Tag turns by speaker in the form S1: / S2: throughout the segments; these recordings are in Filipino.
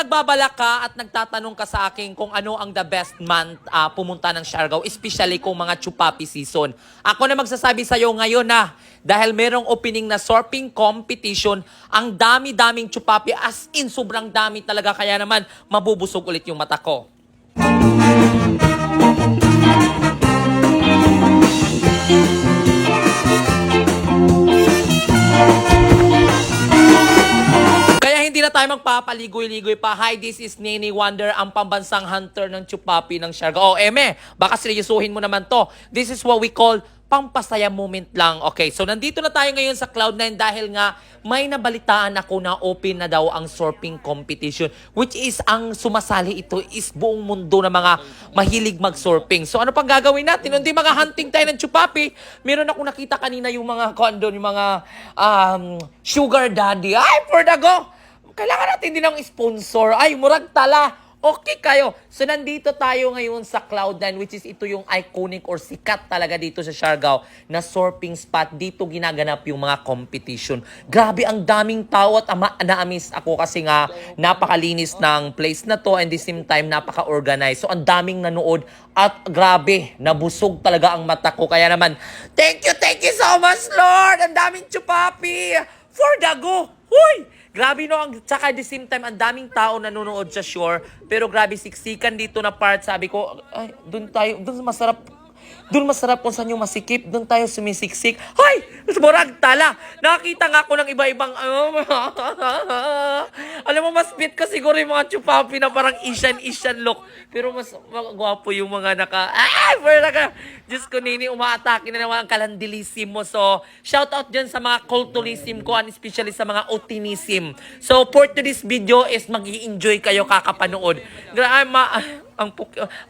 S1: nagbabalak ka at nagtatanong ka sa akin kung ano ang the best month pumunta ng Siargao, especially kung mga chupapi season. Ako na magsasabi sa iyo ngayon na dahil merong opening na surfing competition, ang dami-daming chupapi, as in sobrang dami talaga, kaya naman mabubusog ulit yung mata ko. Hindi na tayo magpapaligoy-ligoy pa. Hi, this is Nene Wonder, ang pambansang hunter ng chupapi ng Siargao. Baka seryosuhin mo naman to. This is what we call pampasaya moment lang. Okay, so nandito na tayo ngayon sa Cloud9 dahil nga may nabalitaan ako na open na daw ang surfing competition, which is ang sumasali ito is buong mundo na mga mahilig mag-surfing. So ano pang gagawin natin? Hindi mga hunting tayo ng chupapi. Meron ako nakita kanina yung mga kondo, yung mga sugar daddy. Ay, for the go! Kailangan natin din ng sponsor. Ay, murag tala. Okay kayo. So, nandito tayo ngayon sa Cloud9, which is ito yung iconic or sikat talaga dito sa Siargao na surfing spot. Dito ginaganap yung mga competition. Grabe, ang daming tao at na-amaze ako kasi nga napakalinis ng place na to and the same time napaka-organized. So, ang daming nanood at grabe, nabusog talaga ang mata ko. Kaya naman, thank you so much, Lord! Ang daming chupapi! For the go! Huy! Grabe no, tsaka at the same time, ang daming tao nanonood sa shore. Pero grabe, siksikan dito na part. Sabi ko, ay, doon masarap kung saan yung masikip. Doon tayo sumisiksik. Hoy! Murag tala! Nakakita nga ako ng iba-ibang, alam mo, mas fit ka siguro yung mga chupapi na parang Asian look. Pero mas gwapo yung mga Diyos ko, Nini, umaatake na naman ang kalandilism mo. So, shout out dyan sa mga culturism ko, and especially sa mga otinism. So, for today's video is mag-i-enjoy kayo kakapanood.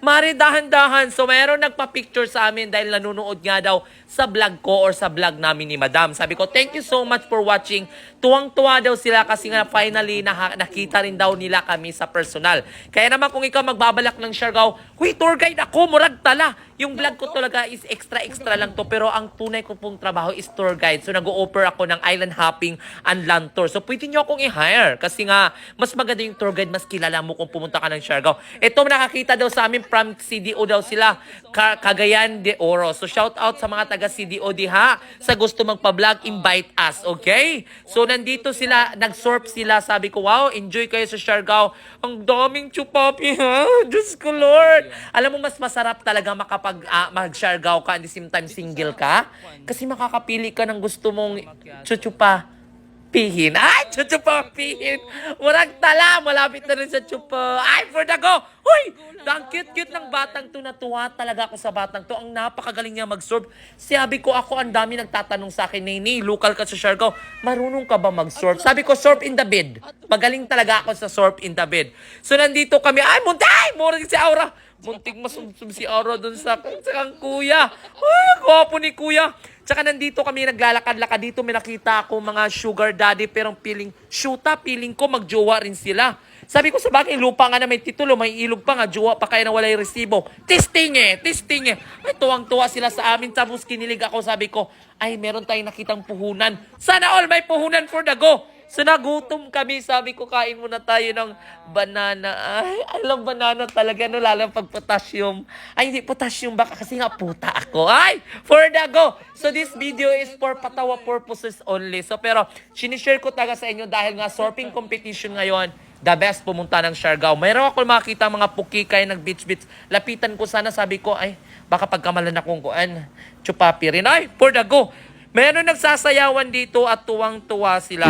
S1: Mari, dahan-dahan. So, mayroon nagpa-picture sa amin dahil nanonood nga daw sa vlog ko or sa vlog namin ni Madam. Sabi ko, thank you so much for watching. Tuwang-tuwa daw sila kasi nga finally nakita rin daw nila kami sa personal. Kaya naman kung ikaw magbabalak ng Siargao, huy, tour guide ako, murag tala. Yung vlog ko talaga is extra lang to, pero ang tunay ko pong trabaho is tour guide. So nag-o-offer ako ng island hopping and land tour. So pwede nyo akong i-hire kasi nga mas maganda yung tour guide, mas kilala mo kung pumunta ka ng Siargao. Ito nakakita daw sa amin from CDO daw sila, Cagayan de Oro. So shout out sa mga taga CDO diha. Sa gusto magpa-vlog, invite us, okay? So nandito sila, nag-surf sila. Sabi ko, wow, enjoy kayo sa Siargao. Ang daming chupapi, ha? Diyos ko, Lord. Alam mo, mas masarap talaga mag-Siargao ka and the same time single ka. Kasi makakapili ka ng gusto mong chuchupapihin. Ay, chuchupapihin. Murag tala, malapit na rin sa chupa. Ay, for the go. Uy, ang cute-cute ng batang to. Natuwa talaga ako sa batang to. Ang napakagaling niya mag-surf. Sabi ko, ang dami nagtatanong sa akin, Nene, local ka sa Siargao, marunong ka ba mag-surf? Sabi ko, surf in the bed. Magaling talaga ako sa surf in the bed. So, nandito kami. Ay, muntay! Murag si Aura. Muntik masumsum si Aura dun sa kang kuya. Ay, gwapo ni kuya. Tsaka nandito kami naglalakad-lakad dito. May nakita ako mga sugar daddy pero feeling ko magjowa rin sila. Sabi ko, sa bagay, lupa nga na may titulo, may ilog pa nga, jowa pa kaya na walay resibo. Testing eh. Ay, tuwang-tuwa sila sa amin. Tapos kinilig ako, sabi ko, ay, meron tayong nakitang puhunan. Sana all may puhunan for the go. So nagutom kami, sabi ko, kain muna tayo ng banana. Ay, I love banana talaga, no, lalo pag potassium. Ay, hindi potassium, baka kasi nga puta ako. Ay, for the go. So this video is for patawa purposes only. So pero, sinishare ko talaga sa inyo dahil nga surfing competition ngayon, the best pumunta ng Siargao. Mayroon ako makita mga pukikay nag-beach. Lapitan ko sana, sabi ko, ay, baka pagkamalan akong chupapi rin. Ay, for the go. Meron nagsasayawan dito at tuwang-tuwa sila.